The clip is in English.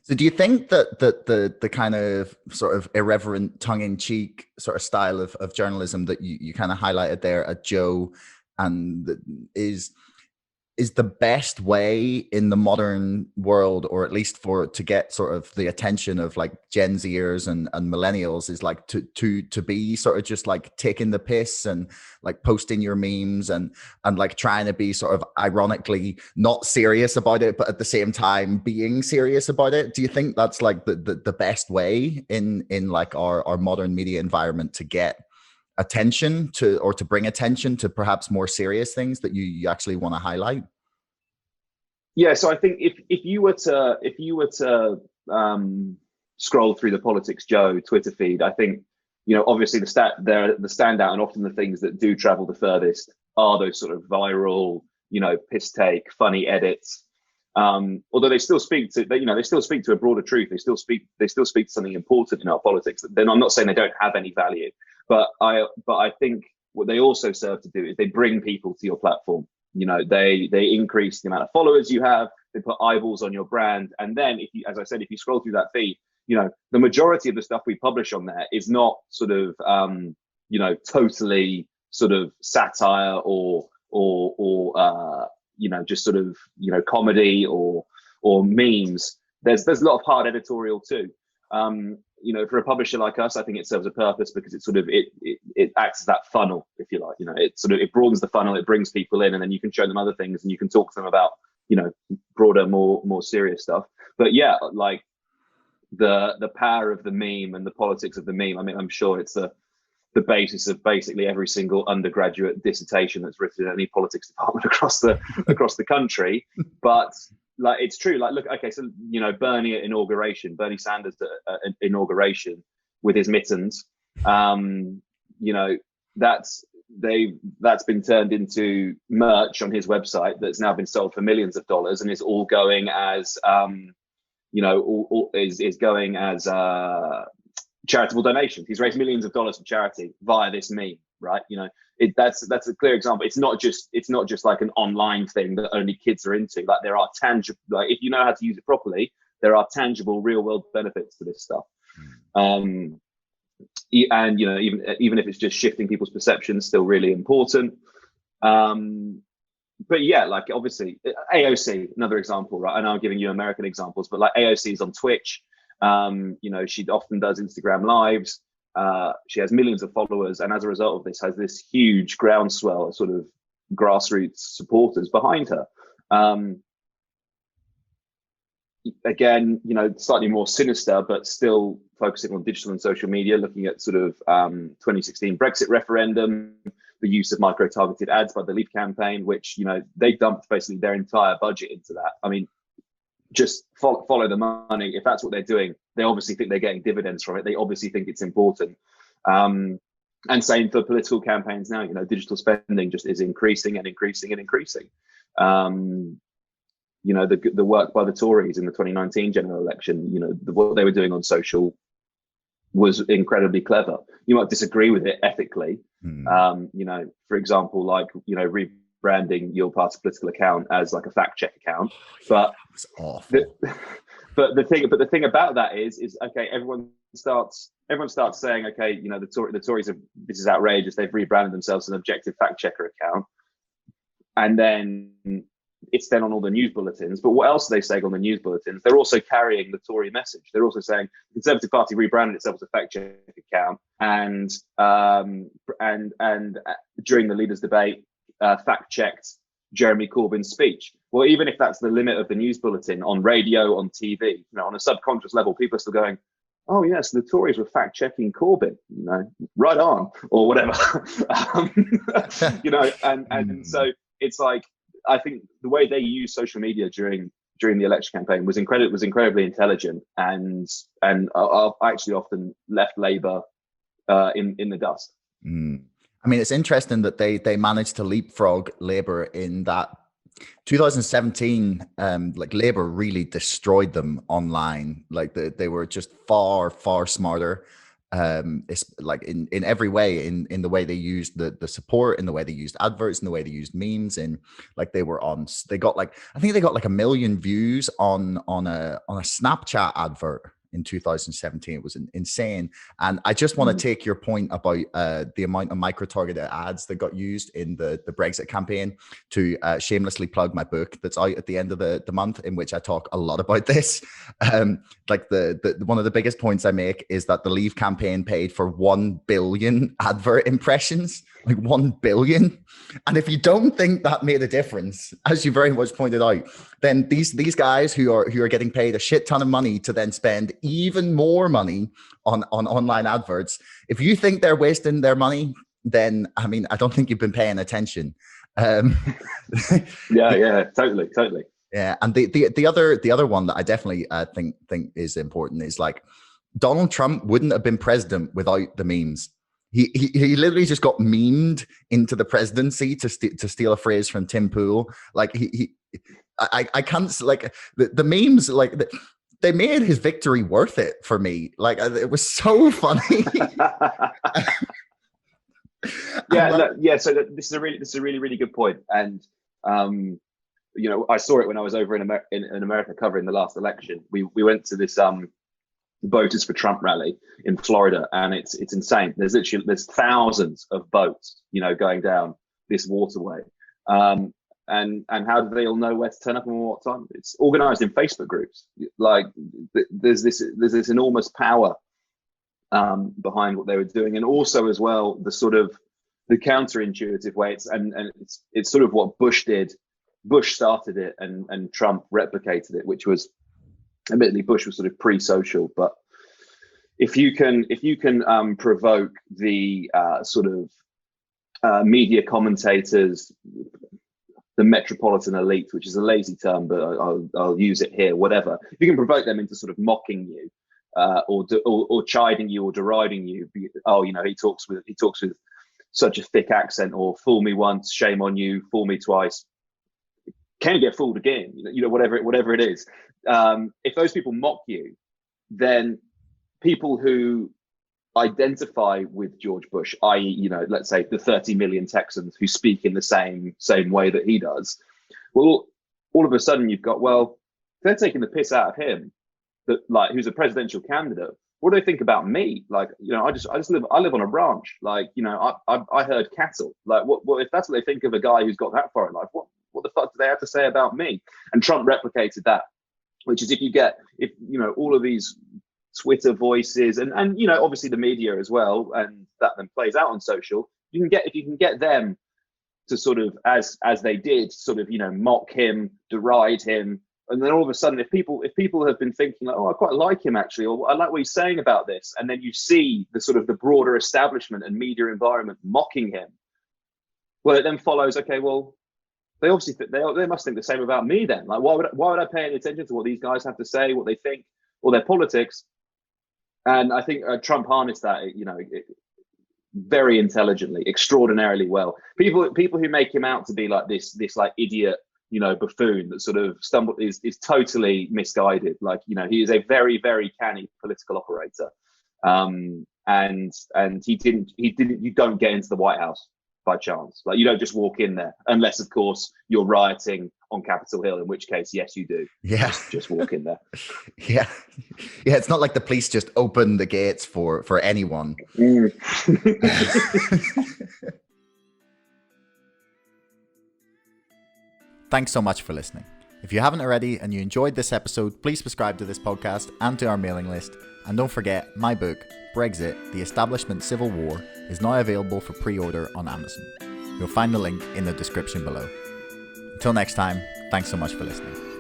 So do you think that the kind of sort of irreverent, tongue-in-cheek sort of style of journalism that you kind of highlighted there at Joe, and is the best way in the modern world, or at least for to get sort of the attention of like Gen Zers and millennials, is like to be sort of just like taking the piss and like posting your memes and like trying to be sort of ironically not serious about it, but at the same time being serious about it? Do you think that's like the best way in like our modern media environment to get attention to, or to bring attention to perhaps more serious things that you actually want to highlight? Yeah, so I think if you were to scroll through the Politics Joe Twitter feed, I think, obviously the standout, and often the things that do travel the furthest are those sort of viral, piss take, funny edits. Although they still speak to, they still speak to a broader truth. They still speak to something important in our politics. Then I'm not saying they don't have any value, but I think what they also serve to do is they bring people to your platform. They increase the amount of followers you have. They put eyeballs on your brand, and then as I said, if you scroll through that feed, the majority of the stuff we publish on there is not sort of totally sort of satire or just sort of comedy or memes. There's a lot of hard editorial too. For a publisher like us, I think it serves a purpose because it acts as that funnel, if you like. It broadens the funnel, it brings people in, and then you can show them other things and you can talk to them about broader, more serious stuff. But yeah, like the power of the meme and the politics of the meme. I mean, I'm sure it's the basis of basically every single undergraduate dissertation that's written in any politics department across the country. But like, it's true. Like, look, okay, so Bernie Sanders at inauguration with his mittens, that's been turned into merch on his website that's now been sold for millions of dollars, and is all going as is going as charitable donations. He's raised millions of dollars for charity via this meme, right? That's a clear example. It's not just like an online thing that only kids are into. Like, there are tangible, like, if you know how to use it properly, there are tangible real world benefits to this stuff. And even if it's just shifting people's perceptions, still really important. But yeah, like, obviously AOC, another example, right? I know I'm giving you American examples, but like, AOC is on Twitch. She often does Instagram lives. She has millions of followers, and as a result of this, has this huge groundswell of sort of grassroots supporters behind her. Again, slightly more sinister, but still focusing on digital and social media, looking at sort of 2016 Brexit referendum, the use of micro-targeted ads by the Leave campaign, which, they dumped basically their entire budget into that. I mean, just follow the money. If that's what they're doing, they obviously think they're getting dividends from it. They obviously think it's important. And same for political campaigns now. Digital spending just is increasing and increasing and increasing. The work by the Tories in the 2019 general election, what they were doing on social was incredibly clever. You might disagree with it ethically. For example, like, rebranding your party political account as like a fact check account. But it's awful. The thing about that is okay, everyone starts saying, okay, the Tories have, this is outrageous, they've rebranded themselves as an objective fact checker account, and then it's then on all the news bulletins. But what else are they saying on the news bulletins? They're also carrying the Tory message. They're also saying the Conservative Party rebranded itself as a fact check account, and during the leaders' debate, fact checked Jeremy Corbyn's speech. Well, even if that's the limit of the news bulletin, on radio, on TV, on a subconscious level, people are still going, oh yes, the Tories were fact checking Corbyn, right on, or whatever. And so it's like, I think the way they used social media during the election campaign was incredibly intelligent, and actually often left Labour in the dust. I mean, it's interesting that they managed to leapfrog Labour in that 2017. Like, Labour really destroyed them online. Like, they were just far smarter It's like in every way, in the way they used the support, in the way they used adverts, in the way they used memes, and like they got like, I think they got like 1 million views on a Snapchat advert in 2017. It was insane. And I just want to take your point about the amount of micro-targeted ads that got used in the Brexit campaign to shamelessly plug my book that's out at the end of the month, in which I talk a lot about this. Like the one of the biggest points I make is that the Leave campaign paid for 1 billion advert impressions, like 1 billion. And if you don't think that made a difference, as you very much pointed out, then these guys who are getting paid a shit ton of money to then spend even more money on online adverts, if you think they're wasting their money, then I mean, I don't think you've been paying attention. Yeah, totally. Yeah, and the other one that I definitely think is important is like Donald Trump wouldn't have been president without the memes. He literally just got memed into the presidency, to steal a phrase from Tim Pool. Like I can't, like the memes, like they made his victory worth it for me. Like it was so funny. So this is a really good point. And you know, I saw it when I was over in America covering the last election. We went to this Voters for Trump rally in Florida, and it's insane. There's thousands of boats, you know, going down this waterway. And how do they all know where to turn up and what time? It's organized in Facebook groups. Like there's this enormous power behind what they were doing, and also as well the sort of the counterintuitive way it's sort of what Bush did. Bush started it, and Trump replicated it, which was, admittedly, Bush was sort of pre-social, but if you can provoke the sort of media commentators, the metropolitan elite, which is a lazy term, but I'll use it here, whatever. If you can provoke them into sort of mocking you, or chiding you or deriding you, oh, you know, he talks with such a thick accent, or fool me once, shame on you, fool me twice, can you get fooled again? You know, whatever it is. If those people mock you, then people who identify with George Bush, i.e., you know, let's say the 30 million Texans who speak in the same way that he does, well, all of a sudden you've got, well, they're taking the piss out of him, that like who's a presidential candidate. What do they think about me? Like, you know, I live on a ranch. Like, you know, I herd cattle. Like, what if that's what they think of a guy who's got that far in life? What the fuck do they have to say about me? And Trump replicated that, which is if you know, all of these Twitter voices and you know, obviously the media as well, and that then plays out on social, if you can get them to sort of, as they did, sort of, you know, mock him, deride him, and then all of a sudden, if people have been thinking like, oh, I quite like him actually, or I like what he's saying about this, and then you see the sort of the broader establishment and media environment mocking him, well, it then follows, okay, well, they obviously they must think the same about me then. Like, why would I pay any attention to what these guys have to say, what they think, or their politics? And I think Trump harnessed that, you know, very intelligently, extraordinarily well. People who make him out to be like this like idiot, you know, buffoon that sort of is totally misguided. Like, you know, he is a very, very canny political operator. And he didn't, you don't get into the White House by chance. Like, you don't just walk in there, unless of course you're rioting on Capitol Hill, in which case, yes, you do. Yeah. Just walk in there. Yeah. It's not like the police just open the gates for anyone. Thanks so much for listening. If you haven't already and you enjoyed this episode, please subscribe to this podcast and to our mailing list. And don't forget, my book, Brexit, The Establishment Civil War, is now available for pre-order on Amazon. You'll find the link in the description below. Until next time, thanks so much for listening.